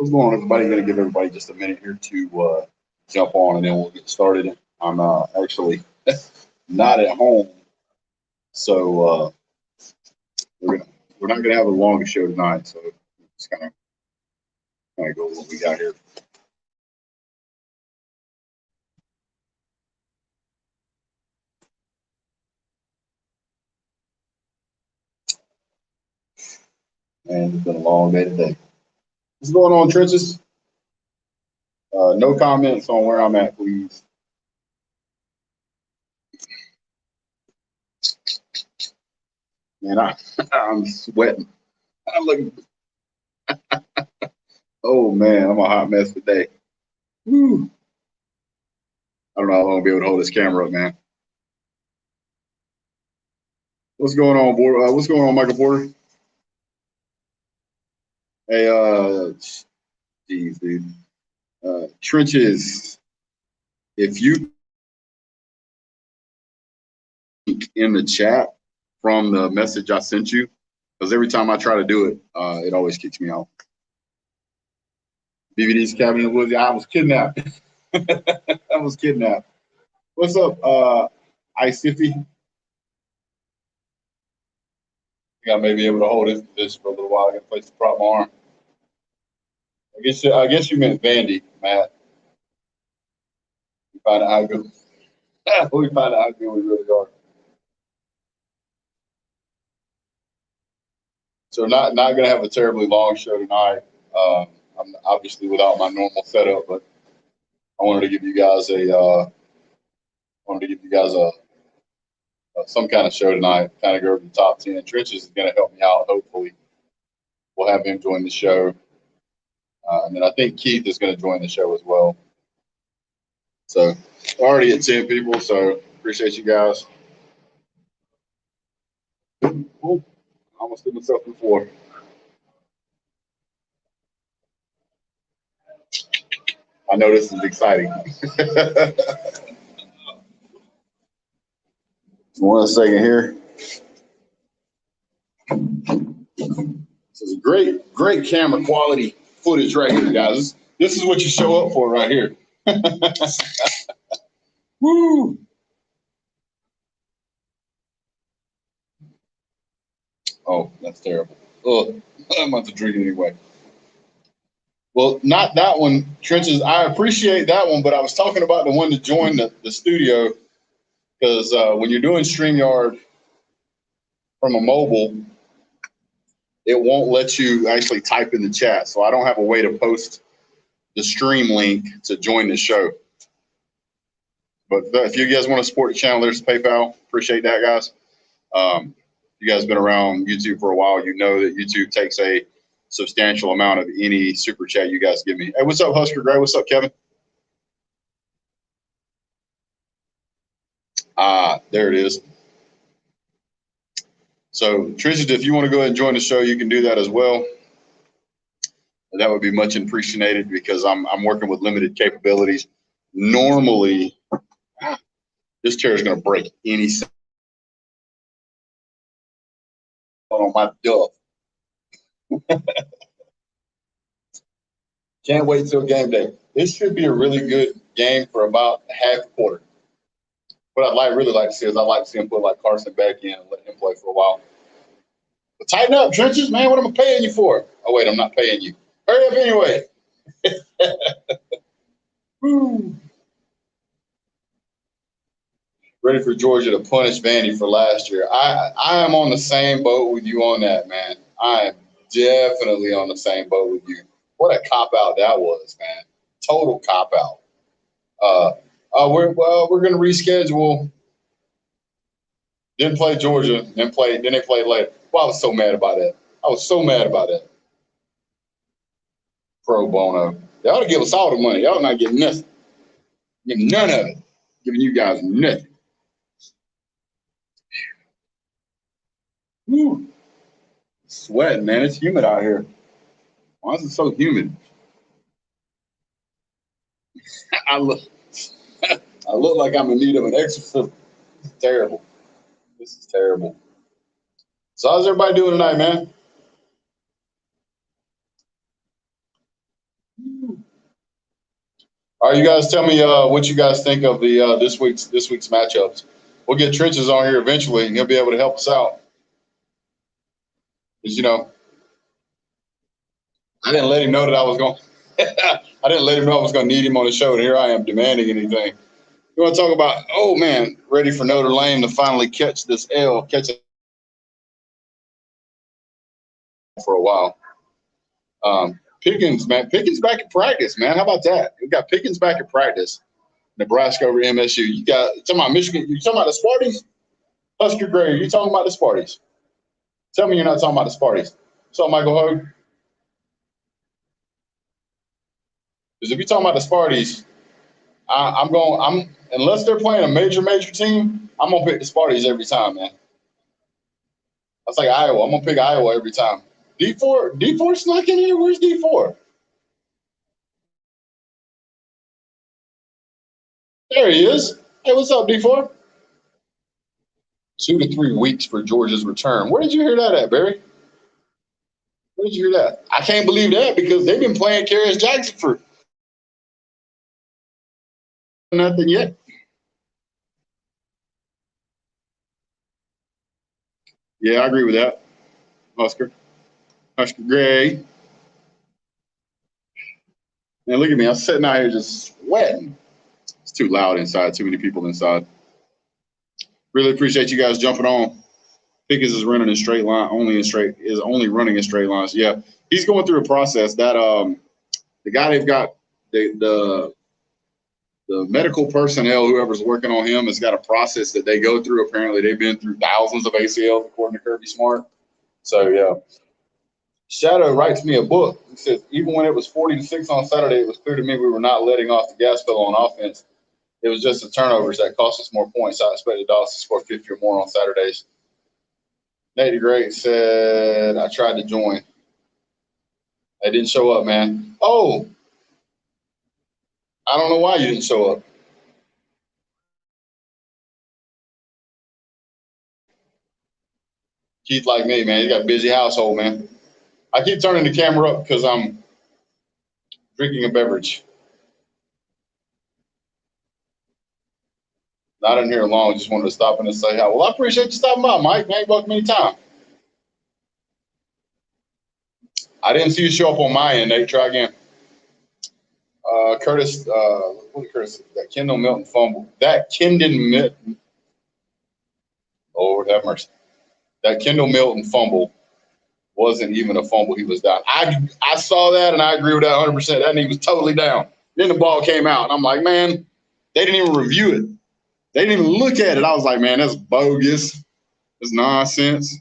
What's going on, everybody? Going to give everybody just a minute here to jump on, and then we'll get started. I'm actually not at home, so we're gonna we're not going to have a longer show tonight. So it's kind of go with what we got here. And it's been a long day today. What's going on, trenches? No comments on where I'm at, please. Man, I'm sweating. I'm looking. Oh man, I'm a hot mess today. Woo. I don't know how long I'll be able to hold this camera up, man. What's going on, what's going on, Michael Porter? Hey, geez, dude. Trenches, if you in the chat from the message I sent you, because every time I try to do it, it always kicks me out. BBD's Cabin in the Woods. I was kidnapped. I was kidnapped. What's up, Ice Iffy? I think I may be able to hold this for a little while. I can place the prop my arm. I guess you meant Vandy, Matt. We find out how good. We find out how good we really are. So not going to have a terribly long show tonight. I'm obviously without my normal setup, but I wanted to give you guys some kind of show tonight. Kind of go over the top 10. Trenches is going to help me out. Hopefully, we'll have him join the show, and then I think Keith is going to join the show as well. So already at 10 people. So appreciate you guys. Ooh, I almost did myself before. I know this is exciting. One second here. This is great camera quality footage right here, guys. This is what you show up for right here. Woo! Oh, that's terrible. Oh, I'm about to drink it anyway. Well, not that one, Trenches. I appreciate that one, but I was talking about the one to join the studio, because when you're doing StreamYard from a mobile, it won't let you actually type in the chat. So I don't have a way to post the stream link to join the show. But if you guys want to support the channel, there's PayPal. Appreciate that, guys. You guys been around YouTube for a while, you know that YouTube takes a substantial amount of any super chat you guys give me. Hey, what's up, Husker Gray? What's up, Kevin? There it is. So, Trisha, if you want to go ahead and join the show, you can do that as well. That would be much appreciated, because I'm working with limited capabilities. Normally, this chair is going to break any second on my duff. Can't wait till game day. This should be a really good game for about half a quarter. What I'd really like to see is I'd like to see him put like Carson back in and let him play for a while. But tighten up, Trenches, man. What am I paying you for? Oh, wait, I'm not paying you. Hurry up anyway. Ready for Georgia to punish Vandy for last year. I am on the same boat with you on that, man. I am definitely on the same boat with you. What a cop-out that was, man. Total cop-out. We're going to reschedule. Didn't play Georgia, then they played later. Well, I was so mad about that. Pro bono. They ought to give us all the money. Y'all not getting nothing. Getting none of it. Giving you guys nothing. Woo. Sweating, man. It's humid out here. Why is it so humid? I look like I'm in need of an exorcism. This is terrible. This is terrible. So how's everybody doing tonight, man? All right, you guys tell me what you guys think of the this week's matchups. We'll get Trenches on here eventually, and he'll be able to help us out. Because I didn't let him know that I was going. I didn't let him know I was going to need him on the show, and here I am demanding anything. You want to talk about? Oh man, ready for Notre Dame to finally catch this L, catch it for a while. Pickens, man, Pickens back at practice, man. How about that? We got Pickens back at practice. Nebraska over MSU. You talking about Michigan? You talking about the Sparties? Husker Gray, you talking about the Sparties? Tell me you're not talking about the Sparties. What's up, Michael Hogue? Because if you're talking about the Sparties, I'm unless they're playing a major team, I'm gonna pick the Sparties every time, man. That's like Iowa. I'm gonna pick Iowa every time. D4 snuck in here. Where's D4? There he is. Hey, what's up, D4? 2 to 3 weeks for Georgia's return. Where did you hear that at, Barry? Where did you hear that? I can't believe that because they've been playing Karis Jackson for nothing yet. Yeah, I agree with that. Husker Gray. Man, look at me. I'm sitting out here just sweating. It's too loud inside. Too many people inside. Really appreciate you guys jumping on. Pickens is running in straight line, only running in straight lines. Yeah, he's going through a process. That the guy they've got, the medical personnel, whoever's working on him, has got a process that they go through. Apparently, they've been through thousands of ACLs, according to Kirby Smart. So yeah. Shadow writes me a book. He says, even when it was 40-6 on Saturday, it was clear to me we were not letting off the gas pedal on offense. It was just the turnovers that cost us more points. I expected Dallas to score 50 or more on Saturdays. Nate the Great said, I tried to join. I didn't show up, man. Oh, I don't know why you didn't show up. Keith, like me, man, he's got a busy household, man. I keep turning the camera up because I'm drinking a beverage. Not in here long. Just wanted to stop in and say hi. Well, I appreciate you stopping by, Mike. Man, welcome anytime. I didn't see you show up on my end, Nate. Try again. Curtis, that Kendall Milton fumble. Lord have mercy. That Kendall Milton fumble wasn't even a fumble. He was down. I saw that, and I agree with that 100%. That nigga was totally down. Then the ball came out, and I'm like, man, they didn't even review it. They didn't even look at it. I was like, man, that's bogus. That's nonsense.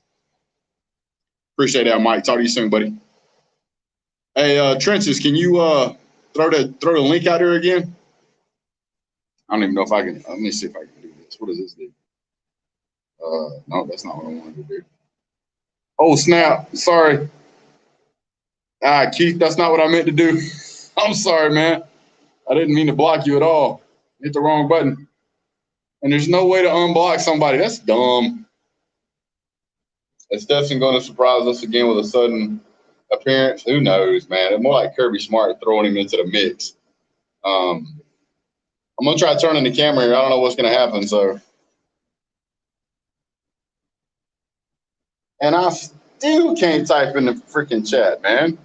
Appreciate that, Mike. Talk to you soon, buddy. Hey, Trenches, can you throw the link out here again? I don't even know if I can. Let me see if I can do this. What does this do? No, that's not what I wanted to do. Oh, snap. Sorry. Keith, that's not what I meant to do. I'm sorry, man. I didn't mean to block you at all. Hit the wrong button. And there's no way to unblock somebody. That's dumb. Is Stetson going to surprise us again with a sudden appearance? Who knows, man? It's more like Kirby Smart throwing him into the mix. I'm going to try turning the camera here. I don't know what's going to happen, so. And I still can't type in the freaking chat, man.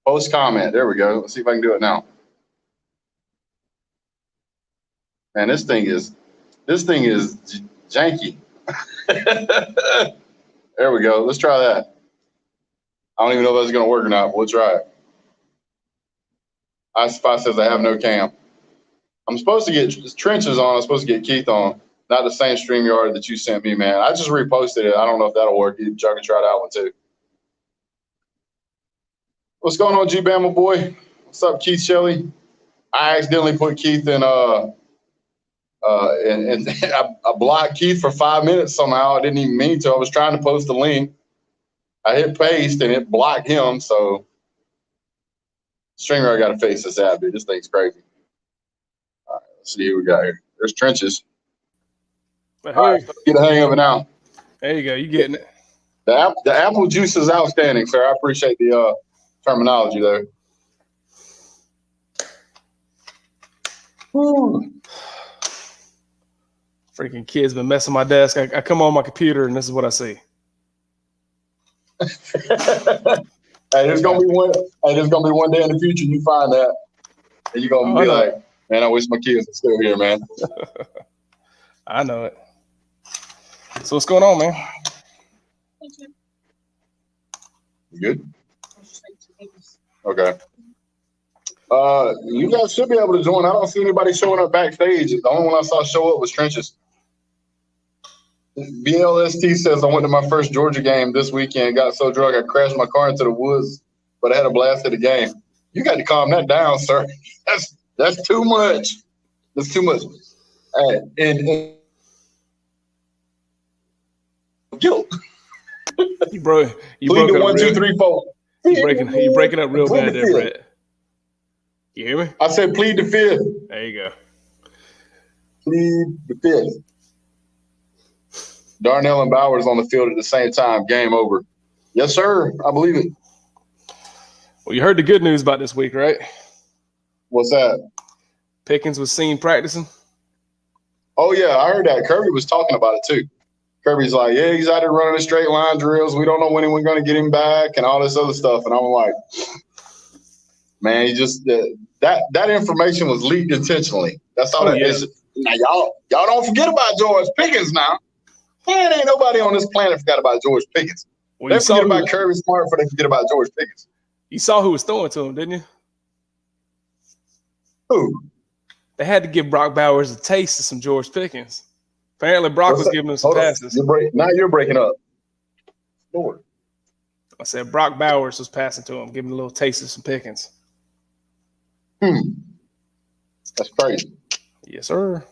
Post comment. There we go. Let's see if I can do it now. Man, this thing is janky. There we go. Let's try that. I don't even know if that's going to work or not, but we'll try it. iSpy says I have no cam. I'm supposed to get Trenches on. I'm supposed to get Keith on. Not the same StreamYard that you sent me, man. I just reposted it. I don't know if that'll work. You can try that one too. What's going on, G Bama boy? What's up, Keith Shelley? I accidentally put Keith in and I blocked Keith for 5 minutes somehow. I didn't even mean to. I was trying to post the link. I hit paste and it blocked him. So StreamYard got to face this app, dude. This thing's crazy. All right, let's see who we got here. There's Trenches. Hey. All right, get the hang of it now. There you go. You getting it. The apple juice is outstanding, sir. I appreciate the terminology there. Whew. Freaking kids been messing my desk. I come on my computer and this is what I see. Hey, there's gonna be one day in the future you find that, and you're gonna be like, man, I wish my kids were still here, man. I know it. So what's going on, man? You good? Okay. You guys should be able to join. I don't see anybody showing up backstage. The only one I saw show up was Trenches. BLST says I went to my first Georgia game this weekend. Got so drunk I crashed my car into the woods, but I had a blast at the game. You got to calm that down, sir. That's too much. That's too much. And guilt. You broke Plead up to 1, 2, 3, 4. You breaking up real bad there, Brett. You hear me? I said plead the fifth. There you go. Plead the fifth. Darnell and Bowers on the field at the same time. Game over. Yes, sir. I believe it. Well, you heard the good news about this week, right? What's that? Pickens was seen practicing. Oh, yeah, I heard that. Kirby was talking about it, too. Kirby's like, yeah, he's out there running the straight line drills. We don't know when we're going to get him back and all this other stuff. And I'm like, man, he just that information was leaked intentionally. That's all that is. Now, y'all don't forget about George Pickens now. Man, ain't nobody on this planet forgot about George Pickens. Well, they forget about Kirby Smart before they forget about George Pickens. You saw who was throwing to him, didn't you? Who? They had to give Brock Bowers a taste of some George Pickens. Apparently, Brock was giving him some passes. Now you're breaking up. Lord. I said Brock Bowers was passing to him, giving him a little taste of some Pickens. That's crazy. Yes, sir.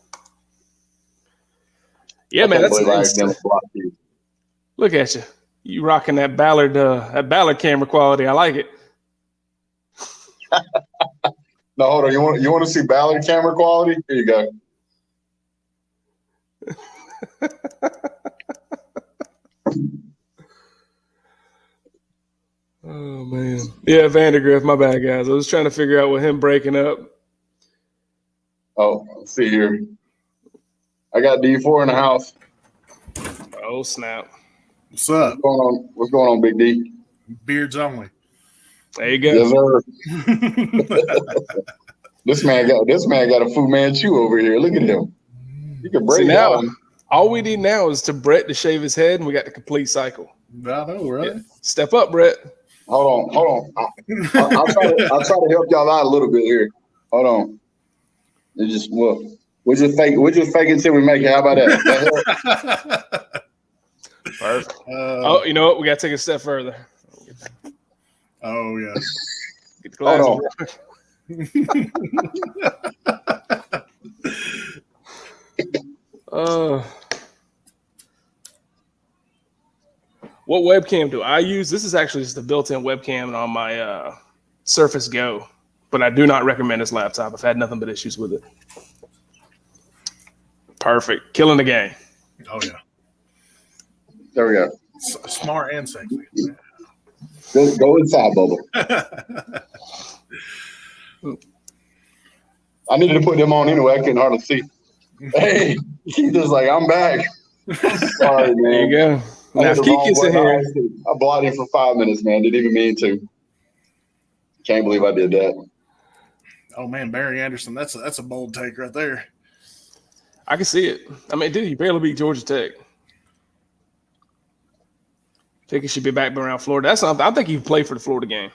Yeah, man. That's look at you. You rocking that Ballard camera quality. I like it. No, hold on. You want to see Ballard camera quality? Here you go. Oh man. Yeah, Vandergriff, my bad, guys. I was trying to figure out with him breaking up. Oh, let's see here. I got D4 in the house. Oh snap! What's up? What's going on, Big D? Beards only. There you go. Yes, sir. This man got a Fu Manchu over here. Look at him. You can break that one. All we need now is to Brett to shave his head, and we got the complete cycle. I know, right? Yeah. Step up, Brett. Hold on. I'll try to help y'all out a little bit here. Hold on. It just look. We'll just fake it until we make it. How about that? Perfect. Oh, you know what? We got to take a step further. Oh yeah. Get the glass. Hold on. What webcam do I use? This is actually just a built-in webcam on my Surface Go, but I do not recommend this laptop. I've had nothing but issues with it. Perfect. Killing the game. Oh, yeah. There we go. Smart and sexy. Go inside, Bubba. I needed to put them on anyway. I couldn't hardly see. Hey, he's just like, I'm back. I'm sorry, man. There you go. Now, if Keith gets in here. I blocked him for 5 minutes, man. Didn't even mean to. Can't believe I did that. Oh, man, Barry Anderson. That's a bold take right there. I can see it. I mean, dude, he barely beat Georgia Tech. Pickens should be back around Florida. That's something. I think he played for the Florida game.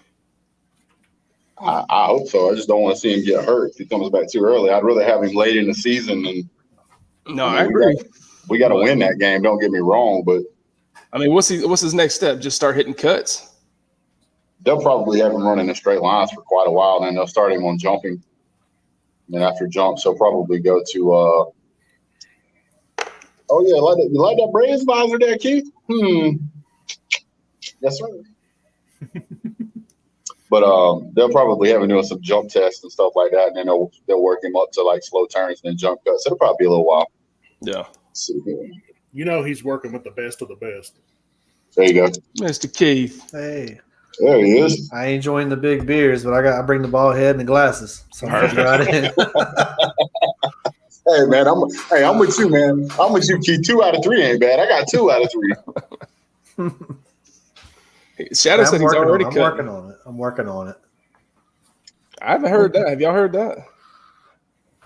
I hope so. I just don't want to see him get hurt if he comes back too early. I'd rather have him late in the season. And I agree. We got to win that game. Don't get me wrong, but I mean, what's his next step? Just start hitting cuts? They'll probably have him running in straight lines for quite a while. Then they'll start him on jumping. And then after jumps, he'll probably go to. Oh yeah, you like that Braves visor there, Keith? Yes, sir. But they'll probably have him doing some jump tests and stuff like that, and then they'll work him up to like slow turns and then jump cuts. It'll probably be a little while. Yeah. You know he's working with the best of the best. There you go, Mr. Keith. Hey, there he is. I ain't enjoying the big beers, but I bring the ball head and the glasses. So I'm right in. Hey man, I'm with you, man. I'm with you, Keith. 2 out of 3 ain't bad. I got 2 out of 3. Shadow said he's already I'm cutting. working on it. I haven't heard that. Have y'all heard that?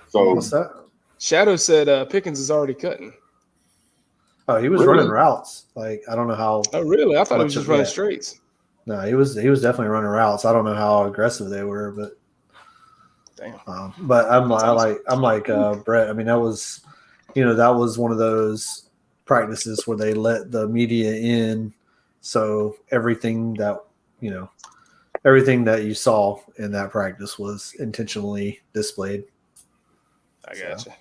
So What's that? Shadow said Pickens is already cutting. Oh, he was Really? running routes. Like, I don't know how. Oh, really? I thought he was Much just of running that. straights. No, he was definitely running routes. I don't know how aggressive they were, but Damn. but I'm like Brett. I mean, that was one of those practices where they let the media in, so everything that you saw in that practice was intentionally displayed. I gotcha.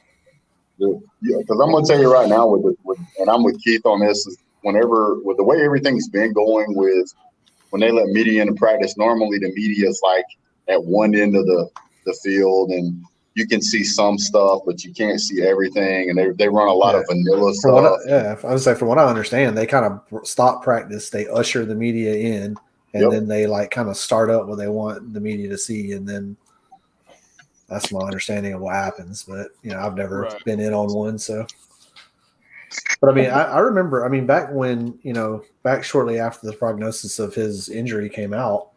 yeah, because I'm gonna tell you right now, and I'm with Keith on this. Is whenever with the way everything's been going with when they let media into practice, normally the media is like at one end of the field, and you can see some stuff, but you can't see everything, and they run a lot of vanilla stuff. I would say, from what I understand, they kind of stop practice, they usher the media in, and then they like kind of start up what they want the media to see, and then that's my understanding of what happens. But I've never been in on one, so. But I mean, I remember. I mean, back shortly after the prognosis of his injury came out,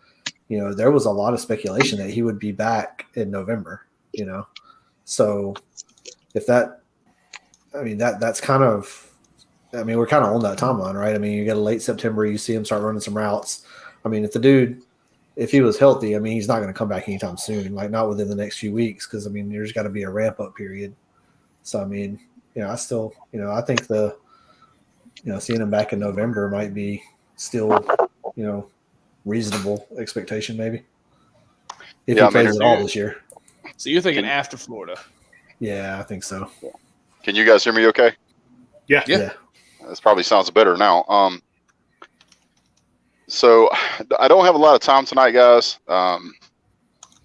there was a lot of speculation that he would be back in November. So if that, I mean, that's kind of, I mean, we're kind of on that timeline, right? I mean, you get a late September, you see him start running some routes. I mean, if he was healthy, I mean, he's not going to come back anytime soon, like not within the next few weeks, because I mean, there's got to be a ramp up period. So I mean, I still, I think seeing him back in November might be still, reasonable expectation maybe. If he plays at all this year. So you're thinking after Florida? Yeah, I think so. Can you guys hear me okay? Yeah. This probably sounds better now. So I don't have a lot of time tonight, guys.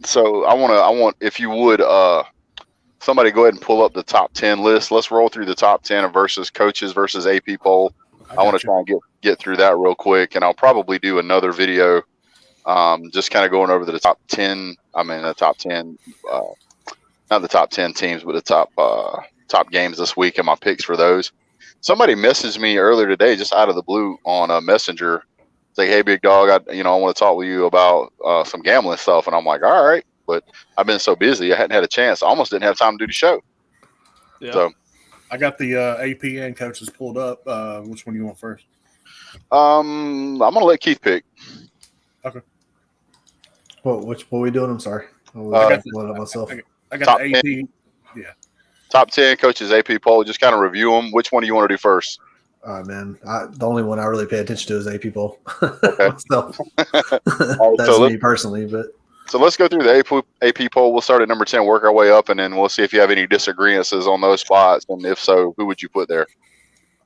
So I want if you would somebody go ahead and pull up the top 10 list. Let's roll through the top 10 of coaches versus AP poll. I want to try and get through that real quick, and I'll probably do another video just kind of going over the top 10. I mean, the top 10, not the top 10 teams, but the top games this week and my picks for those. Somebody messaged me earlier today, just out of the blue on Messenger. It's like, hey, big dog, I want to talk with you about some gambling stuff. And I'm like, all right. But I've been so busy, I hadn't had a chance. I almost didn't have time to do the show. Yeah. So I got the APN coaches pulled up. Which one do you want first? I'm gonna let Keith pick. Okay. What are we doing? I'm sorry. I got myself. I got Top the AP. Top 10 coaches AP poll. Just kind of review them. Which one do you want to do first? All right, man. The only one I really pay attention to is AP poll. Okay. So, Right, that's me personally, but. So let's go through the AP poll. We'll start at number 10, work our way up, and then we'll see if you have any disagreements on those spots. And if so, who would you put there?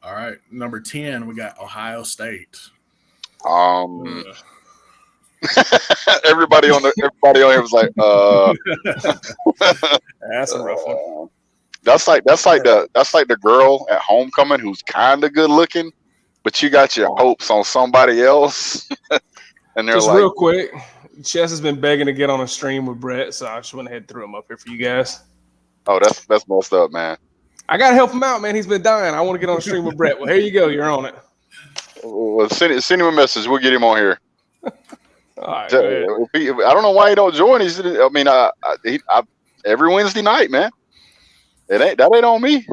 All right. Number 10, we got Ohio State. Everybody on here was like, That's a rough one. That's like the girl at homecoming who's kind of good looking, but you got your hopes on somebody else. And they're just like, real quick, Chess has been begging to get on a stream with Brett, so I just went ahead and threw him up here for you guys. oh, that's messed up, man. I gotta help him out, man. He's been dying. I want to get on a stream with Brett. Well, here you go. You're on it. Well, send him a message. We'll get him on here. All right. I don't know why he don't join. Every Wednesday night, man. That ain't on me.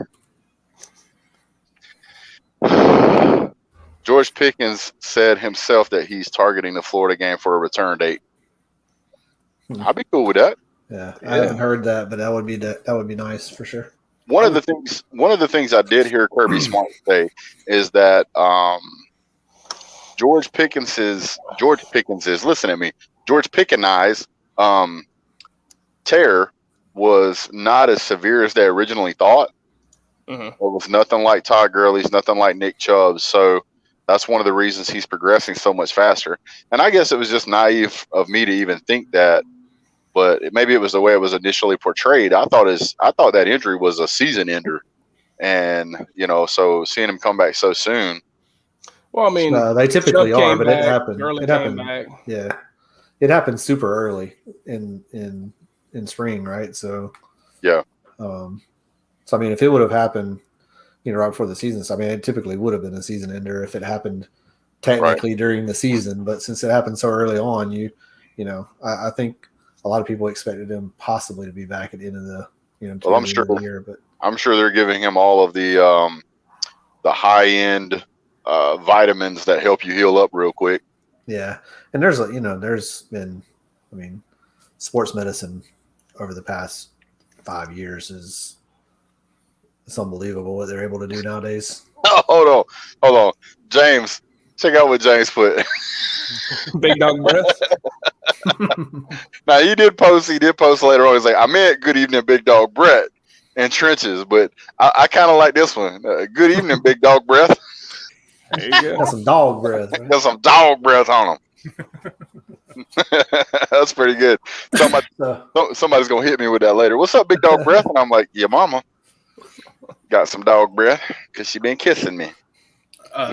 George Pickens said himself that he's targeting the Florida game for a return date. I'd be cool with that. Yeah, I haven't heard that, but that would be nice for sure. One of the things I did hear Kirby Smart say is that George Pickens is listen at me. George Pickens' tear was not as severe as they originally thought. Mm-hmm. It was nothing like Todd Gurley's, nothing like Nick Chubb's. So that's one of the reasons he's progressing so much faster. And I guess it was just naive of me to even think that, but maybe it was the way it was initially portrayed. I thought that injury was a season ender, and so seeing him come back so soon. Well, I mean, they typically are, but it happened. Gurley It happened. back. Yeah, it happened super early in spring, right? So yeah. So I mean, if it would have happened, right before the season, so I mean, it typically would have been a season ender if it happened technically during the season. But since it happened so early on, I think a lot of people expected him possibly to be back at the end of the Well, I'm the sure. end of the year, but I'm sure they're giving him all of the high end vitamins that help you heal up real quick. yeah. And there's been, I mean, sports medicine over the past 5 years is it's unbelievable what they're able to do nowadays. Oh, hold on, James. Check out what James put. Big dog breath. Now he did post later on. He's like, I meant good evening, big dog Brett and trenches, but I kind of like this one. Good evening, big dog breath. There you go. Got some dog breath. Right? Got some dog breath on him. That's pretty good. Somebody's gonna hit me with that later. What's up, big dog breath? And I'm like, yeah, mama got some dog breath because she been kissing me.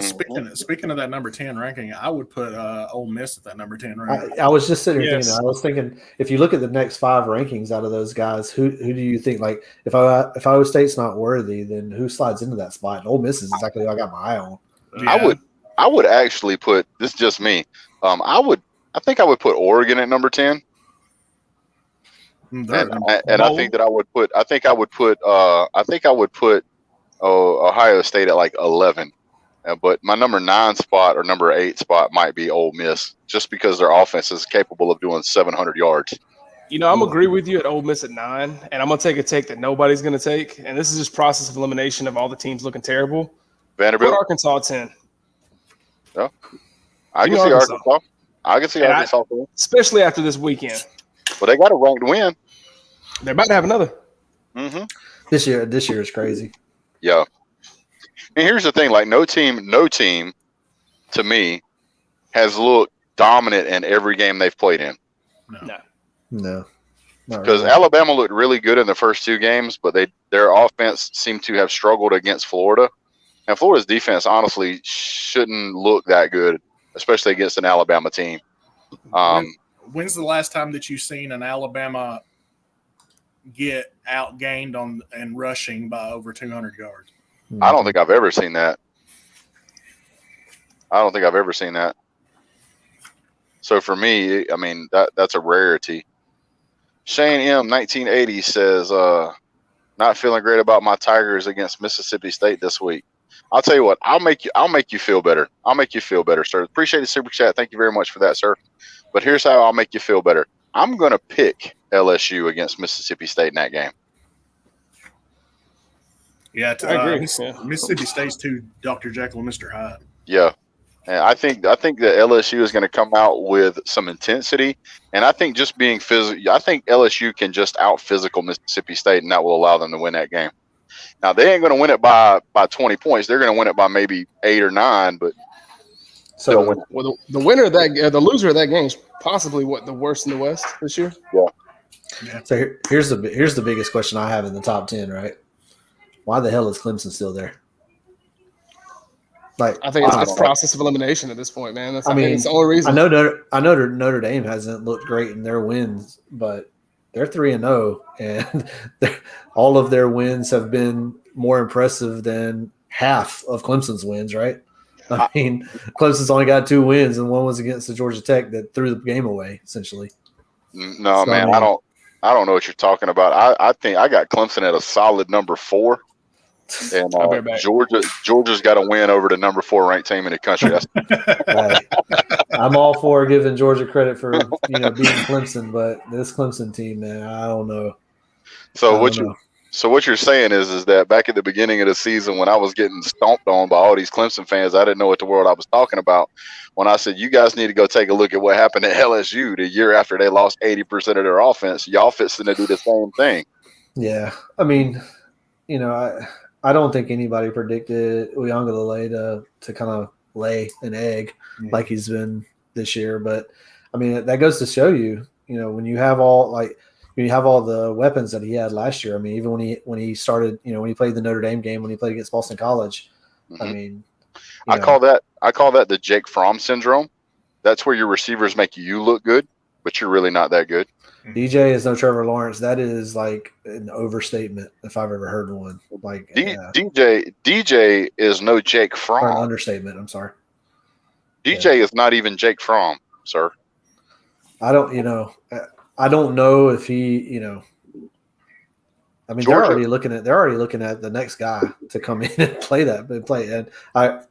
Speaking of that number 10 ranking, I would put Ole Miss at that number 10 ranking. I was just sitting here Yes. thinking. I was thinking, if you look at the next 5 rankings out of those guys, who do you think? Like, if Iowa State's not worthy, then who slides into that spot? And Ole Miss is exactly who I got my eye on. Yeah. I would actually put this. Is just me. I think I would put Oregon at number 10. They're And I think that I would put Ohio State at like 11. But my number 9 spot or number 8 spot might be Ole Miss, just because their offense is capable of doing 700 yards. I'm agree with you at Ole Miss at 9, and I'm gonna take a take that nobody's gonna take, and this is just process of elimination of all the teams looking terrible. Put Vanderbilt, Arkansas at 10, I can see Arkansas. I can see And Arkansas. especially after this weekend. But they got a ranked win. They're about to have another. Mm-hmm. This year is crazy. Yeah. And here's the thing: like no team, to me, has looked dominant in every game they've played in. No, not Because really. Alabama looked really good in the first 2 games, but their offense seemed to have struggled against Florida. And Florida's defense, honestly, shouldn't look that good, especially against an Alabama team. When's the last time that you've seen an Alabama get outgained and rushing by over 200 yards? I don't think I've ever seen that. So for me, I mean, that's a rarity. Shane M 1980 says, not feeling great about my Tigers against Mississippi State this week. I'll tell you what, I'll make you feel better. I'll make you feel better, sir. Appreciate the super chat. Thank you very much for that, sir. But here's how I'll make you feel better. I'm going to pick LSU against Mississippi State in that game. Yeah, I agree. Mississippi State's too Dr. Jekyll and Mr. Hyde. Yeah. And I think that LSU is going to come out with some intensity, and I think just being physical. I think LSU can just out physical Mississippi State, and that will allow them to win that game. Now they ain't going to win it by 20 points. They're going to win it by maybe 8 or 9, but they'll win it. Well, the winner of that, the loser of that game is possibly the worst in the West this year. So here's the biggest question I have in the top 10. Right? Why the hell is Clemson still there? Like, I think it's I a don't process of elimination at this point, man. I mean, think it's the only reason. I know Notre Dame hasn't looked great in their wins, but they're 3-0, and all of their wins have been more impressive than half of Clemson's wins. Right? I mean, Clemson's only got 2 wins, and one was against the Georgia Tech that threw the game away, essentially. No, So, man, I mean- I don't know what you're talking about. I think I got Clemson at a solid number 4. And I'll be back. Georgia's got to win over the number 4 ranked team in the country. That's Hey, I'm all for giving Georgia credit for beating Clemson, but this Clemson team, man, I don't know. so. I don't know. So what you're saying is that back at the beginning of the season, when I was getting stomped on by all these Clemson fans, I didn't know what the world I was talking about. When I said you guys need to go take a look at what happened at LSU the year after they lost 80% of their offense, y'all fixing to do the same thing. Yeah, I mean, I don't think anybody predicted Uiagalelei to kind of lay an egg like he's been this year. But I mean, that goes to show you, when you have all the weapons that he had last year. I mean, even when he started, when he played the Notre Dame game, when he played against Boston College. Mhm. I mean, I call that the Jake Fromm syndrome. That's where your receivers make you look good, but you're really not that good. DJ is no Trevor Lawrence. That is like an overstatement if I've ever heard one. Like DJ is no Jake or an Fromm. understatement. I'm sorry. DJ is not even Jake Fromm, sir. I don't know if he, I mean, Georgia- they're already looking at the next guy to come in and play. And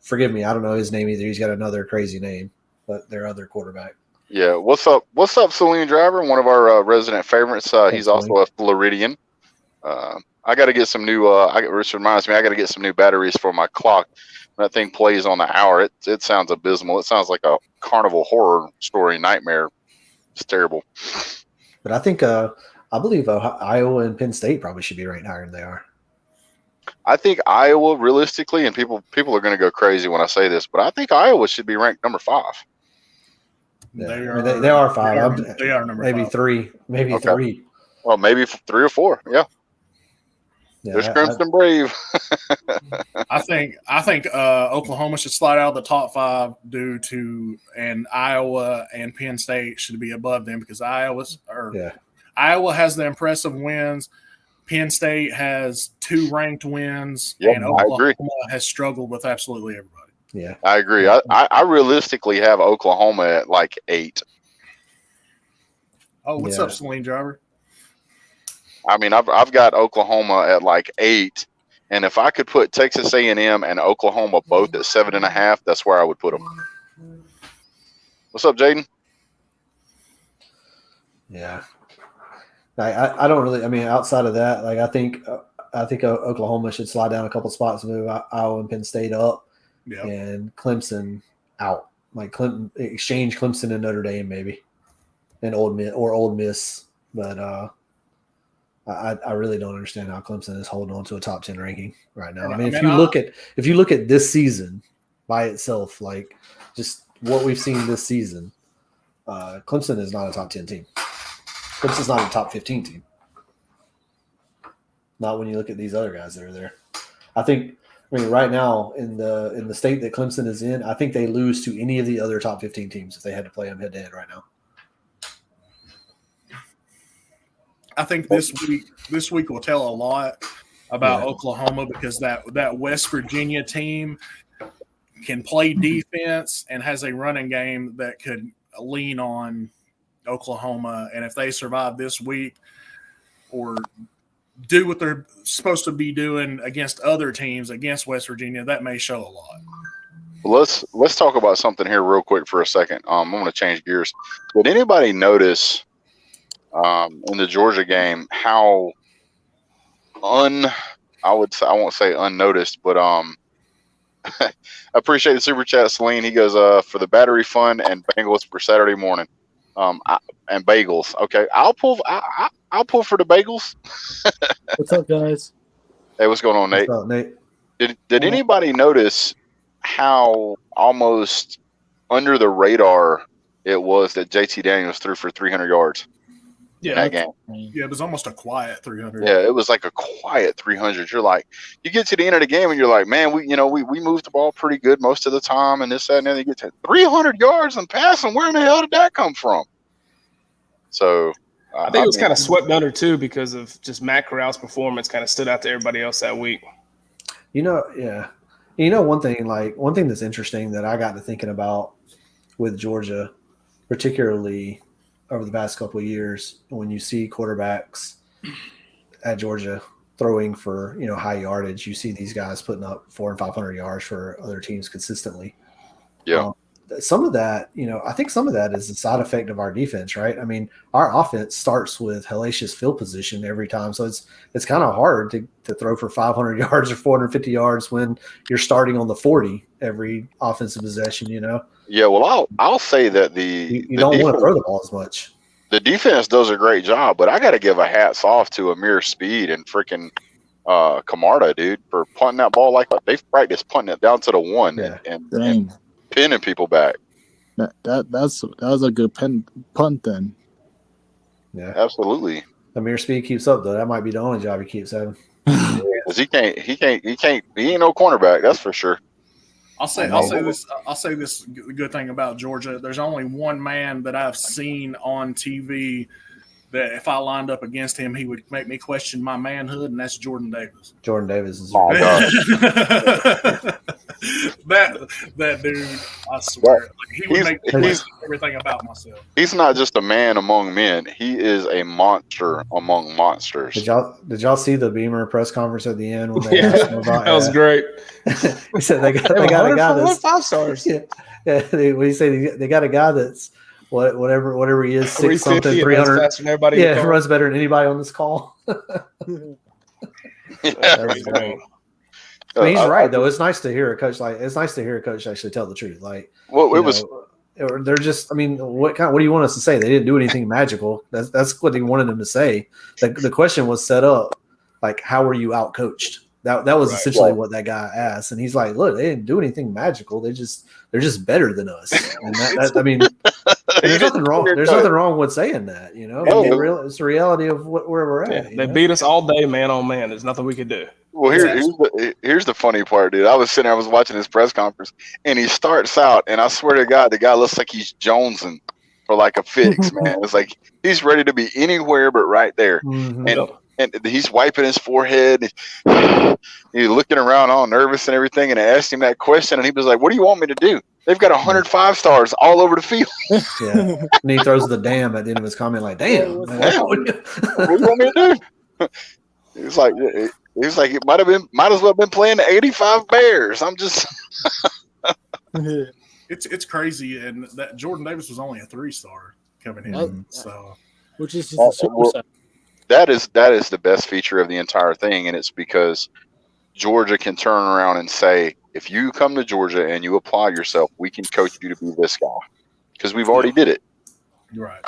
forgive me, I don't know his name either. He's got another crazy name, but their other quarterback. Yeah, what's up, Celine Driver? One of our resident favorites. He's also a Floridian. I got to get some new. Which reminds me, I got to get some new batteries for my clock. That thing plays on the hour. It sounds abysmal. It sounds like a carnival horror story nightmare. It's terrible. But I think, I believe Iowa and Penn State probably should be ranked higher than they are. I think Iowa, realistically, and people are going to go crazy when I say this, but I think Iowa should be ranked number 5. Yeah. They are 5. They are number maybe 5. 3, maybe Okay. 3. Well, maybe 3 or 4. Yeah, there's Crimson Brave. I think Oklahoma should slide out of the top 5 and Iowa and Penn State should be above them because Iowa has the impressive wins. Penn State has 2 ranked wins, Yeah, and I Oklahoma agree. has struggled with absolutely everybody. Yeah. I agree. I realistically have Oklahoma at like 8. Oh, what's Yeah. up, Celine Driver? I mean, I've got Oklahoma at like 8, and if I could put Texas A&M and Oklahoma both at 7.5, that's where I would put them. What's up, Jaden? Yeah. I don't really. I mean, outside of that, like I think Oklahoma should slide down a couple spots, move Iowa and Penn State up, Yeah. and Clemson out. Like exchange Clemson and Notre Dame maybe, and Old Miss. But I really don't understand how Clemson is holding on to a top 10 ranking right now. I mean, if you look at this season by itself, like just what we've seen this season, Clemson is not a top 10 team. Clemson's not a top 15 team. Not when you look at these other guys that are there. I mean, right now in the state that Clemson is in, I think they lose to any of the other top 15 teams if they had to play them head to head right now. I think this week will tell a lot about Yeah. Oklahoma because that West Virginia team can play defense and has a running game that could lean on Oklahoma. And if they survive this week or do what they're supposed to be doing against other teams, against West Virginia, that may show a lot. Well, let's talk about something here real quick for a second. I'm going to change gears. Did anybody notice in the Georgia game how I won't say unnoticed, but I appreciate the super chat, Celine. He goes for the battery fun and Bengals for Saturday morning. And bagels. Okay, I'll pull for the bagels. What's up, guys? Hey, what's going on, Nate? What's up, Nate? Did anybody notice how almost under the radar it was that JT Daniels threw for 300 yards in that game? Yeah, it was almost a quiet 300. Yeah, it was like a quiet 300. You're like, you get to the end of the game and you're like, man, we moved the ball pretty good most of the time, and this, that, and then you get to 300 yards and passing. Where in the hell did that come from? So I think it was kind of swept under too because of just Matt Corral's performance kind of stood out to everybody else that week. Yeah. One thing that's interesting that I got to thinking about with Georgia, particularly over the past couple of years, when you see quarterbacks at Georgia throwing for high yardage, you see these guys putting up 400 and 500 yards for other teams consistently. Yeah. Some of that, I think some of that is a side effect of our defense, right? I mean, our offense starts with hellacious field position every time, so it's kind of hard to throw for 500 yards or 450 yards when you're starting on the 40 every offensive possession. Yeah, well, I'll say that the don't want to throw the ball as much. The defense does a great job, but I got to give a hats off to Amir Speed and freaking Camarda, dude, for punting that ball like they've practiced punting it down to the 1 and Dang. pinning people back. That was a good punt then. Yeah, Absolutely. Amir Speed keeps up though. That might be the only job he keeps having. Because he ain't no cornerback, that's for sure. I'll say this good thing about Georgia. There's only one man that I've seen on TV that if I lined up against him, he would make me question my manhood, and that's Jordan Davis. Jordan Davis is Oh, gosh. that dude, I swear, like, he would make me question everything about myself. He's not just a man among men. He is a monster among monsters. Did y'all see the Beamer press conference at the end when they asked him about That was great. He said they got a guy that's 5 stars. yeah. What do you say? They got a guy that's whatever he is, 6 something, 350, 300. faster than everybody. Yeah, runs better than anybody on this call. That's great. I mean, he's right though. It's nice to hear a coach actually tell the truth. Like, Well, it was. they're just. I mean, what do you want us to say? They didn't do anything magical. That's what they wanted him to say. The question was set up like, how were you out coached? That was essentially what that guy asked, and he's like, "Look, they didn't do anything magical. They're just better than us." And I mean, there's nothing wrong. There's nothing wrong with saying that. You know, it's the reality of where we're at. They beat us all day, man on man. There's nothing we could do. Well, here's the funny part, dude. I was watching his press conference, and he starts out, and I swear to God, the guy looks like he's jonesing for like a fix, man. It's like he's ready to be anywhere but right there, and he's wiping his forehead. He's looking around all nervous and everything, and I asked him that question, and he was like, "What do you want me to do? They've got 105 stars all over the field." Yeah, and he throws the damn at the end of his comment, like, "Damn, what do you want me to do?" He's like, it might as well have been playing the 85 Bears. I'm just. It's crazy, and that Jordan Davis was only a 3-star coming in, so which is just a super set. That is the best feature of the entire thing, and it's because Georgia can turn around and say, if you come to Georgia and you apply yourself, we can coach you to be this guy, because we've already did it. Right.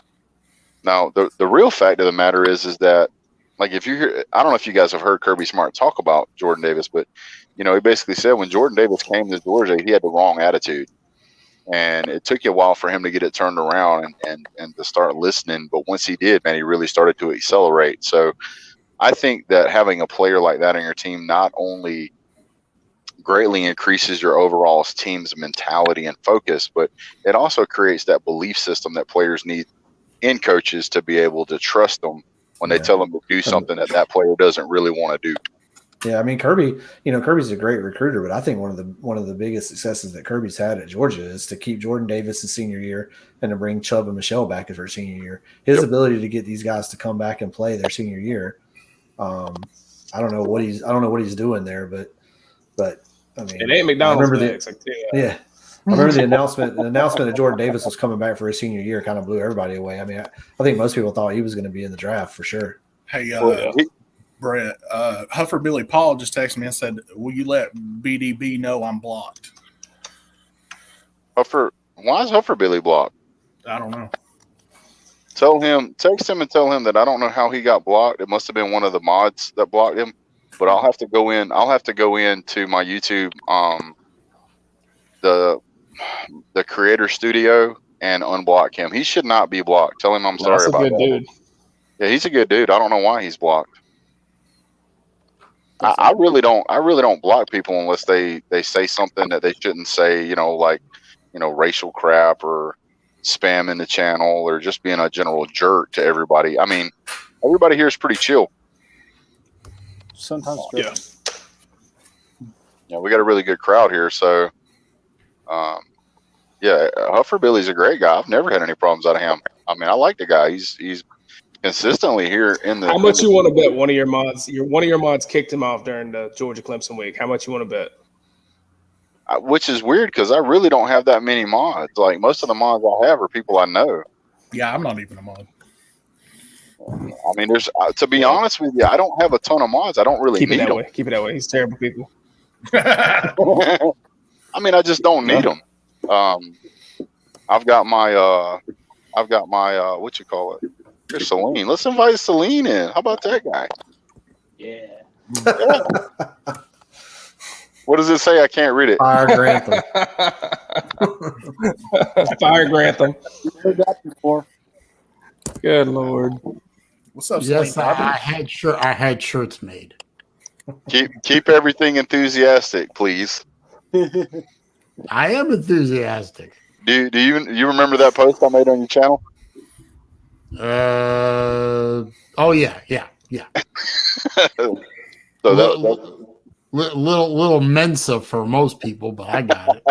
Now, the real fact of the matter is that, like, if you hear, I don't know if you guys have heard Kirby Smart talk about Jordan Davis, but he basically said when Jordan Davis came to Georgia, he had the wrong attitude. And it took you a while for him to get it turned around and to start listening. But once he did, man, he really started to accelerate. So I think that having a player like that on your team not only greatly increases your overall team's mentality and focus, but it also creates that belief system that players need in coaches to be able to trust them when they tell them to do something that player doesn't really want to do. Yeah, I mean, Kirby's a great recruiter, but I think one of the biggest successes that Kirby's had at Georgia is to keep Jordan Davis his senior year and to bring Chubb and Michelle back for senior year. His ability to get these guys to come back and play their senior year, I don't know what he's doing there, but I mean, it ain't McDonald's. I remember the announcement that Jordan Davis was coming back for his senior year kind of blew everybody away. I mean, I think most people thought he was going to be in the draft for sure. Hey, Brett, Huffer Billy Paul just texted me and said, "Will you let BDB know I'm blocked?" Why is Huffer Billy blocked? I don't know. Text him and tell him that I don't know how he got blocked. It must have been one of the mods that blocked him. But I'll have to go into my YouTube, the creator studio, and unblock him. He should not be blocked. Tell him I'm sorry about that. Dude. Yeah, he's a good dude. I don't know why he's blocked. I really don't block people unless they say something that they shouldn't say, racial crap or spam in the channel or just being a general jerk to everybody. I mean, everybody here is pretty chill. Sometimes, yeah, we got a really good crowd here, so Huffer Billy's a great guy. I've never had any problems out of him. I mean, I like the guy. He's consistently here in the. How much you want to bet one of your mods kicked him off during the Georgia Clemson week? How much you want to bet? Which is weird because I really don't have that many mods. Like most of the mods I have are people I know. Yeah, I'm not even a mod. I mean, to be honest with you, I don't have a ton of mods. I don't really need them. Keep it that way. He's terrible people. I mean, I just don't need them. I've got my what you call it? Here's Celine. Let's invite Celine in. How about that guy? Yeah. What does it say? I can't read it. Fire Grantham. Fire Grantham. Heard that before. Good Lord. What's up, Yes, Celine? I had shirts made. Keep everything enthusiastic, please. I am enthusiastic. Do you remember that post I made on your channel? Oh yeah. So Little Mensa for most people, but I got it.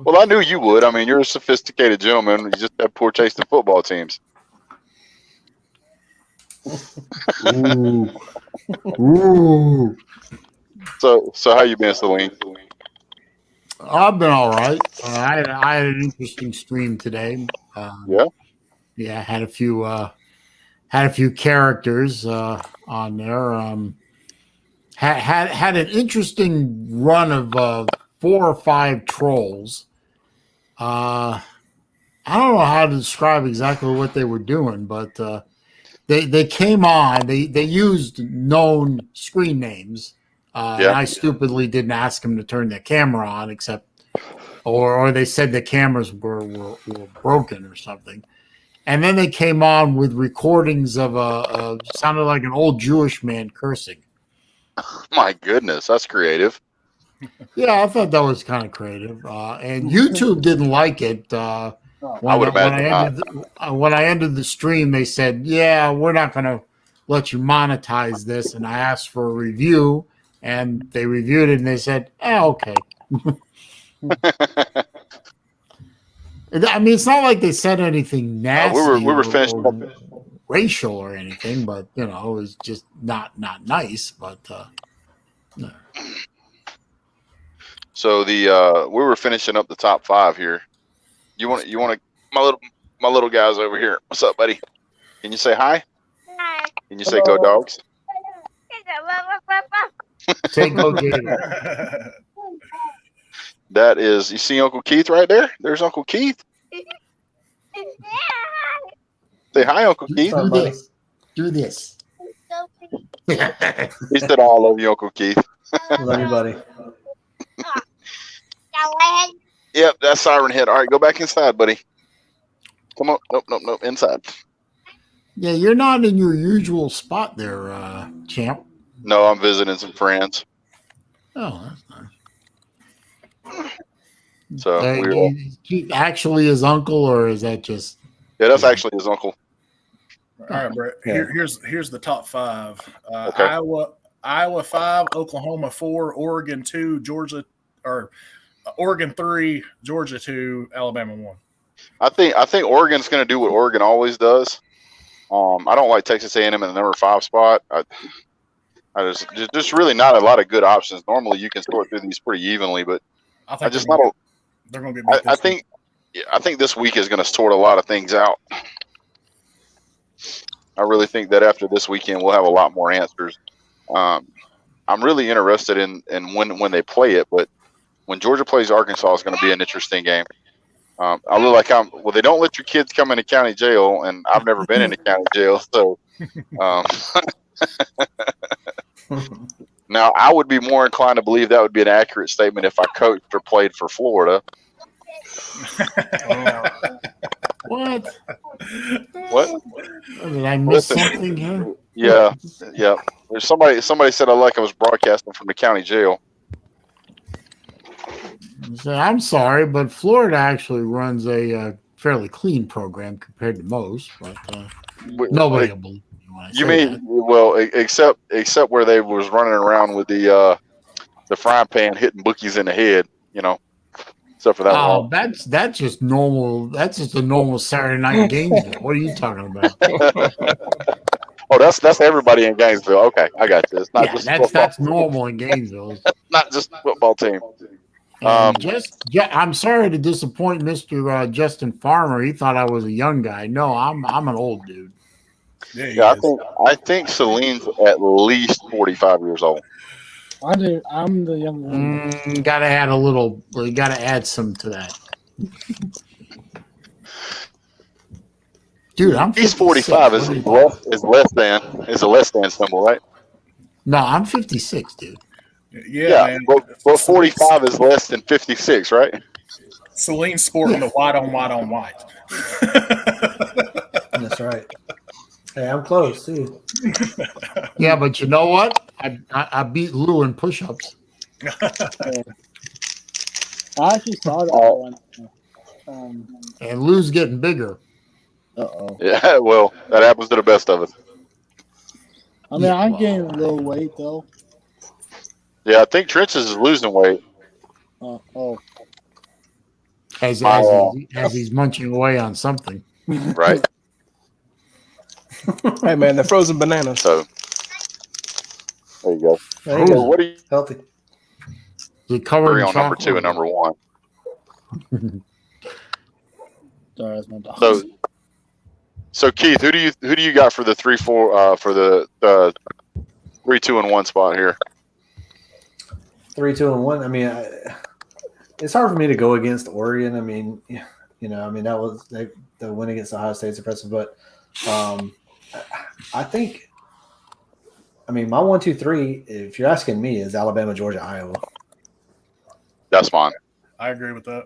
well, I knew you would. I mean, you're a sophisticated gentleman. You just have poor taste in football teams. Ooh. So how you been, Celine? I've been all right. I had an interesting stream today. Yeah. Yeah, I had a few characters on there. Had an interesting run of 4 or 5 trolls. I don't know how to describe exactly what they were doing, but they came on. They used known screen names. And I stupidly didn't ask them to turn their camera on, or they said the cameras were broken or something. And then they came on with recordings of sounded like an old Jewish man cursing. My goodness, that's creative. Yeah, I thought that was kind of creative. And YouTube didn't like it. When I ended the stream, they said, "Yeah, we're not going to let you monetize this." And I asked for a review, and they reviewed it, and they said, okay. I mean, it's not like they said anything nasty. We were finished or racial or anything, but it was just not nice. But no. So we were finishing up the top 5 here. You want my little guys over here. What's up, buddy? Can you say hi? Can you say go dogs? Say go Gator. That is, you see Uncle Keith right there? There's Uncle Keith. Say hi, Uncle Keith. Do this. He said, "I love you, Uncle Keith." Love you, buddy. Yep, that's Siren Head. All right, go back inside, buddy. Come on. Nope. Inside. Yeah, you're not in your usual spot there, champ. No, I'm visiting some friends. Oh, that's nice. So Keith actually his uncle, or is that just? Yeah, that's actually his uncle. All right, Brett. Yeah. Here's the top 5. Okay. Iowa 5, Oklahoma 4, Oregon 2, Oregon 3, Georgia 2, Alabama 1. I think Oregon's going to do what Oregon always does. I don't like Texas A&M in the number 5 spot. There's just really not a lot of good options. Normally, you can sort through these pretty evenly, but They're going to get. I think this week is going to sort a lot of things out. I really think that after this weekend, we'll have a lot more answers. I'm really interested in when they play it, but when Georgia plays Arkansas, it's going to be an interesting game. I look like they don't let your kids come into county jail, and I've never been into county jail, so. Now, I would be more inclined to believe that would be an accurate statement if I coached or played for Florida. What? Did I miss something here? Yeah. There's somebody said I was broadcasting from the county jail. So I'm sorry, but Florida actually runs a fairly clean program compared to most. But nobody will believe me when I say You mean that. well, except where they was running around with the frying pan hitting bookies in the head, except for that. Oh, that's just normal. That's just a normal Saturday night game. What are you talking about? Oh, that's everybody in Gainesville. Okay, I got you. It's not just that's normal in Gainesville. not just the football team. I'm sorry to disappoint Mr. Justin Farmer. He thought I was a young guy. No, I'm an old dude. Yeah, I think Celine's at least 45 years old. I do. I'm the young one. Got to add a little. You got to add some to that. Dude, He's 45 is less than symbol, right? No, I'm 56, dude. Yeah, man. Well, 45 is less than 56, right? Celine's sporting the white on white. That's right. Hey, I'm close too. Yeah, but you know what? I beat Lou in push-ups. I actually saw that one. And Lou's getting bigger. Uh-oh. Yeah, well, that happens to the best of us. I mean, I'm gaining a little weight, though. Yeah, I think Trenches is losing weight. Oh. As he's munching away on something. Right. Hey man, the frozen bananas. So there you go. There you Oh, So go. what do you Healthy. He covered agree in on number chocolate. 2 and number 1? Sorry, that's my dog. So Keith, who do you got for the 3-4 for the 3, 2, and 1 spot here? 3, 2, and 1. I mean, it's hard for me to go against Oregon. I mean, that was the win against Ohio State's impressive, but I think, my 1, 2, 3, if you're asking me, is Alabama, Georgia, Iowa. That's fine. I agree with that.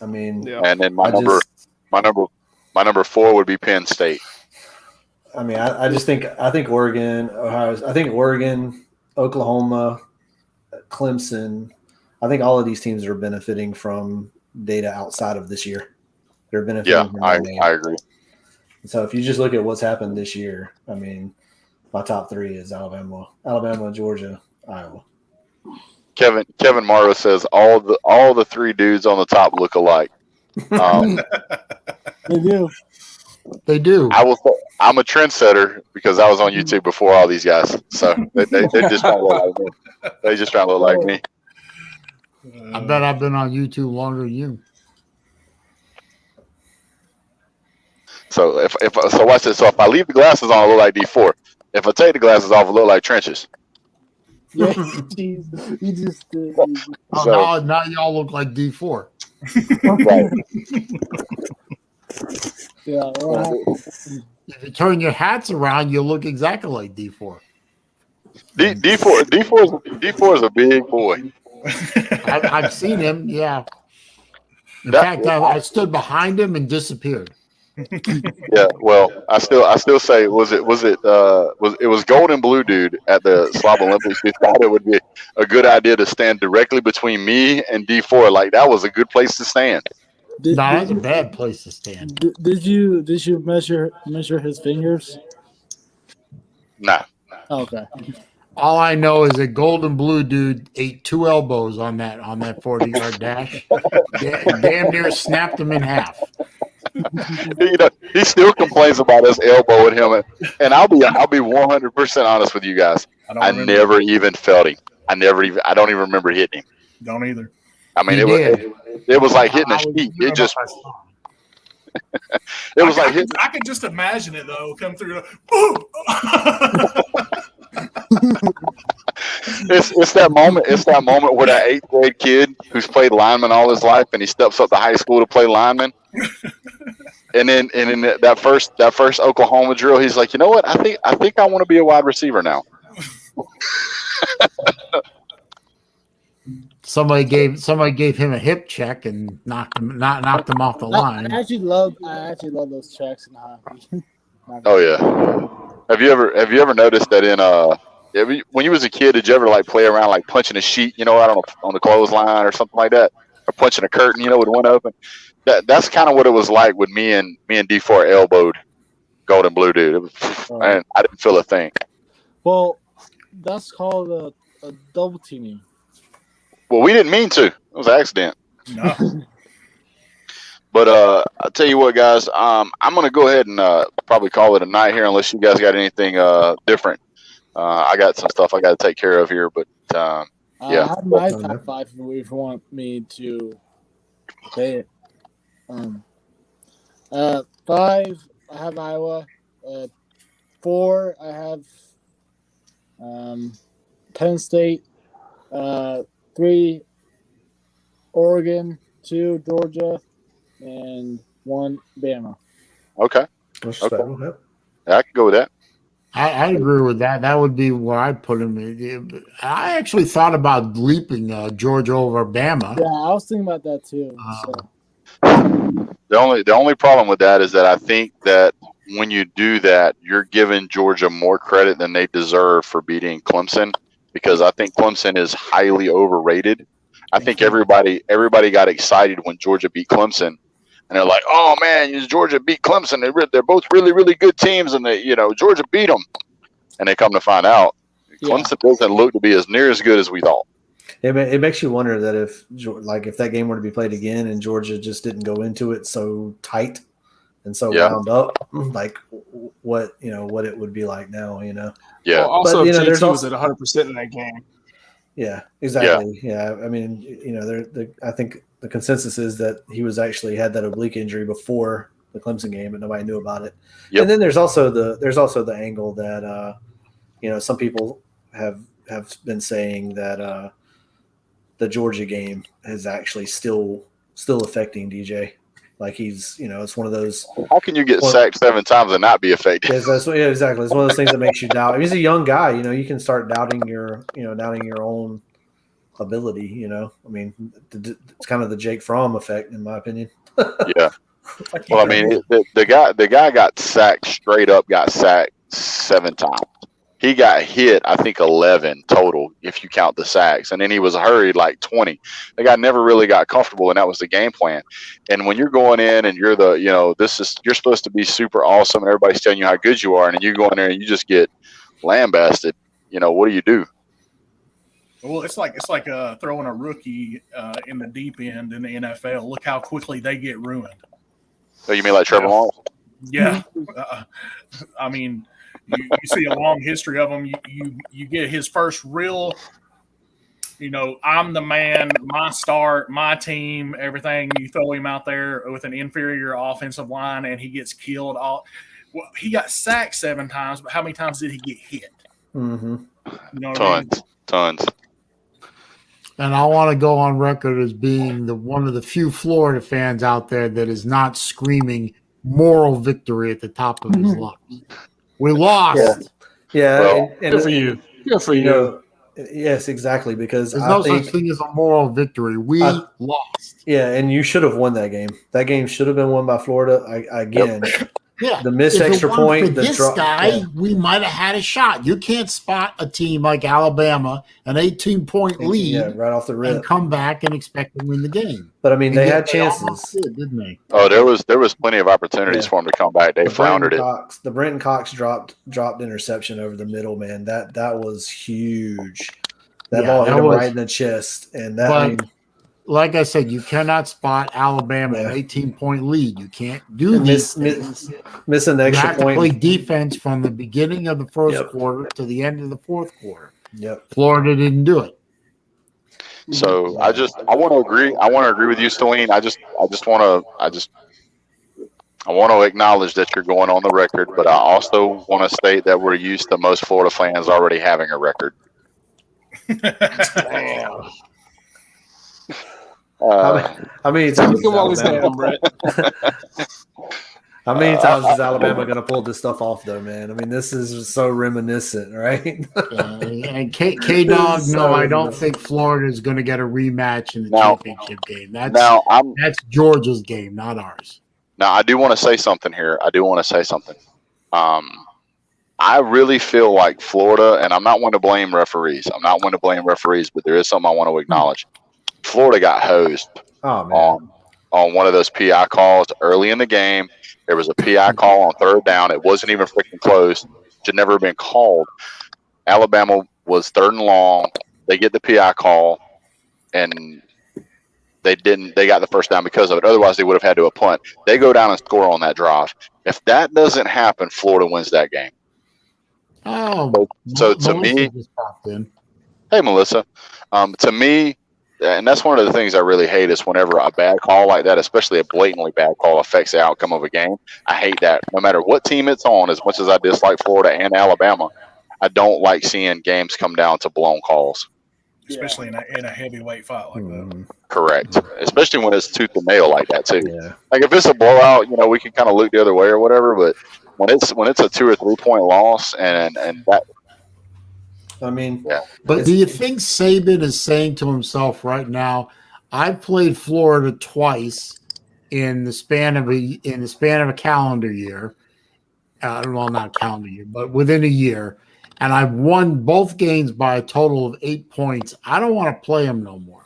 I mean, Yeah. And then my I number just, my number 4 would be Penn State. I just think Oregon, Oklahoma, Clemson. I think all of these teams are benefiting from data outside of this year. They're benefiting Yeah, from I that name. agree. So if you just look at what's happened this year, my top 3 is Alabama, Georgia, Iowa. Kevin Morrow says all the 3 dudes on the top look alike. They do. They do. I will say I'm a trendsetter because I was on YouTube before all these guys. So they just trying to look like me. They just trying to look like me. I bet I've been on YouTube longer than you. So so watch this. So if I leave the glasses on, I look like D4. If I take the glasses off, I look like Trenches. Yeah, jeez. You just Oh, So- now y'all look like D4. Right. yeah. Well, If you turn your hats around, you look exactly like D4. D4 is a big boy. I've seen him. Yeah. In That- fact, I stood behind him and disappeared. Yeah, well, I still say it was Gold and Blue dude at the Slob Olympics. We thought it would be a good idea to stand directly between me and D4. Like that was a good place to stand. did, No, that's a did, bad place to stand. did you measure his fingers? Nah, Okay. All I know is that Golden Blue dude ate 2 elbows on that 40-yard dash. Damn near snapped him in half. he still complains about us elbowing him, and I'll be 100% honest with you guys. I never even felt him. I don't even remember hitting him. Don't either. I mean, He it was like hitting a I was sheet. sure It just if I saw him. it was like hitting. I could just imagine it though. Come through. It's that moment. It's that moment where that 8th grade kid who's played lineman all his life and he steps up to high school to play lineman. And then that first Oklahoma drill, he's like, you know what? I think I want to be a wide receiver now. Somebody gave him a hip check and knocked him off the line. I actually love those checks in hockey. Oh yeah. Have you ever noticed that when you was a kid, did you ever like play around like punching a sheet, out on the clothesline or something like that, or punching a curtain, with one open? That's kind of what it was like with me and D4 elbowed Golden Blue dude. And I didn't feel a thing. Well, that's called a double teaming. Well, we didn't mean to. It was an accident. No. But I'll tell you what, guys. I'm gonna go ahead and probably call it a night here, unless you guys got anything different. I got some stuff I got to take care of here, but yeah. I have my top 5 if you want me to say it. 5, I have Iowa. 4, I have Penn State. 3, Oregon. 2, Georgia. And 1, Bama. Okay. Respectable, yep. I can go with that. I agree with that. That would be where I'd put him. I actually thought about leaping Georgia over Bama. Yeah, I was thinking about that too. So. The only problem with that is that I think that when you do that, you're giving Georgia more credit than they deserve for beating Clemson, because I think Clemson is highly overrated. I think everybody got excited when Georgia beat Clemson, and they're like, "Oh man, Georgia beat Clemson. They're both really, really good teams, and Georgia beat them." And they come to find out, Clemson doesn't look to be as near as good as we thought. It makes you wonder that if that game were to be played again and Georgia just didn't go into it so tight and so wound up, like what it would be like now, Yeah. Well, also, but, JT there's was at 100% in that game. Yeah, exactly. Yeah. I mean, I think the consensus is that he was actually had that oblique injury before the Clemson game, but nobody knew about it. Yep. And then there's also the angle that some people have been saying that the Georgia game is actually still affecting DJ. Like he's, it's one of those. How can you get sacked 7 times and not be affected? Exactly. It's one of those things that makes you doubt. I mean, he's a young guy. You can start doubting your own ability. I mean, it's kind of the Jake Fromm effect, in my opinion. Yeah. Well, I mean, the guy got sacked straight up. Got sacked 7 times. He got hit, I think, 11 total if you count the sacks, and then he was hurried like 20. The guy never really got comfortable, and that was the game plan. And when you're going in and you're you're supposed to be super awesome, and everybody's telling you how good you are, and you go in there and you just get lambasted. What do you do? Well, it's like throwing a rookie in the deep end in the NFL. Look how quickly they get ruined. Oh, you mean like Trevor Lawrence? Yeah, I mean. You see a long history of him. You get his first real, I'm the man, my start, my team, everything. You throw him out there with an inferior offensive line, and he gets killed. He got sacked 7 times, but how many times did he get hit? Mm-hmm. Tons. And I want to go on record as being one of the few Florida fans out there that is not screaming moral victory at the top of his lungs. We lost. Yeah. Well, and Good for you. Good for you. Yes, exactly. Because there's no such thing as a moral victory. We lost. Yeah, and you should have won that game. That game should have been won by Florida. Again, Yeah, the missed extra point. We might have had a shot. You can't spot a team like Alabama, an 18-point lead, right off the rip, and come back and expect to win the game. But I mean, they had chances, didn't they? Oh, there was plenty of opportunities for them to come back. They floundered it. The Brenton Cox dropped interception over the middle. Man, that was huge. That ball hit him right in the chest, and that. Like I said, you cannot spot Alabama an 18-point lead. You can't do this. Miss an extra point. You have to play defense from the beginning of the first quarter to the end of the fourth quarter. Yep. Florida didn't do it. So I want to agree. I want to agree with you, Stellene. I want to acknowledge that you're going on the record, but I also want to state that we're used to most Florida fans already having a record. Damn. How many times? How many times is Alabama going to pull this stuff off, though, man? I mean, this is so reminiscent, right? And K-Dog, I don't think Florida is going to get a rematch in the championship game. That's Georgia's game, not ours. Now, I do want to say something here. I really feel like Florida, and I'm not one to blame referees. But there is something I want to acknowledge. Florida got hosed on one of those PI calls early in the game. There was a PI call on 3rd down. It wasn't even freaking close. It should never have been called. Alabama was 3rd and long. They get the PI call, and they didn't. They got the first down because of it. Otherwise, they would have had to a punt. They go down and score on that drive. If that doesn't happen, Florida wins that game. Oh, so to me, hey Melissa, to me. And that's one of the things I really hate is whenever a bad call like that, especially a blatantly bad call, affects the outcome of a game. I hate that. No matter what team it's on, as much as I dislike Florida and Alabama, I don't like seeing games come down to blown calls. Especially in a heavyweight fight like that. Correct. Especially when it's tooth and nail like that too. Yeah. Like if it's a blowout, we can kind of look the other way or whatever. But when it's a 2 or 3 point loss and that. I mean, but do you think Saban is saying to himself right now, I've played Florida twice in the span of a calendar year. Well, not calendar year, but within a year, and I've won both games by a total of 8 points. I don't want to play them no more.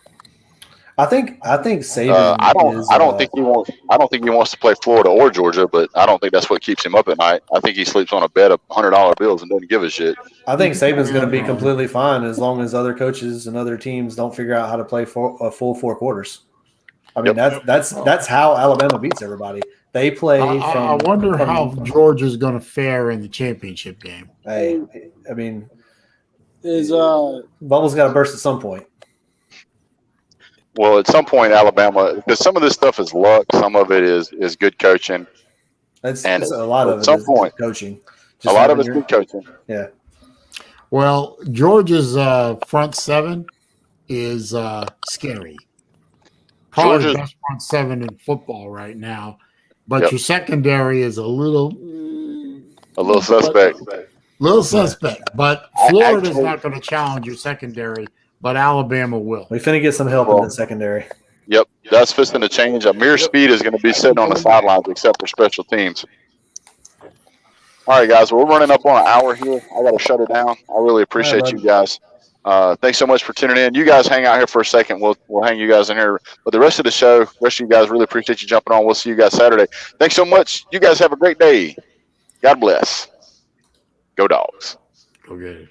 I think Saban I don't is, think he wants. I don't think he wants to play Florida or Georgia, but I don't think that's what keeps him up at night. I think he sleeps on a bed of $100 bills and doesn't give a shit. I think Saban's going to be completely fine as long as other coaches and other teams don't figure out how to play a full 4 quarters. I mean, that's how Alabama beats everybody. They play. I wonder how Georgia's going to fare in the championship game. Hey, I mean, Is bubble's got to burst at some point. Well, at some point, Alabama, because some of this stuff is luck, some of it is good coaching. It's And a lot of at it some is point, coaching. A lot of it's good coaching. Yeah. Well, Georgia's front seven is scary. Probably the Georgia's- best front seven in football right now. But Yep. your secondary is a little suspect. suspect. But Florida's Actually- not going to challenge your secondary, but Alabama will. We finna get some help in the secondary. Yep, that's fisting to change. Amir Speed is going to be sitting on the sidelines except for special teams. All right, guys, we're running up on an hour here. I got to shut it down. I really appreciate bud. you guys. Thanks so much for tuning in. You guys hang out here for a second. We'll hang you guys in here. But the rest of the show, rest of you guys, really appreciate you jumping on. We'll see you guys Saturday. Thanks so much. You guys have a great day. God bless. Go Dogs. Go get it.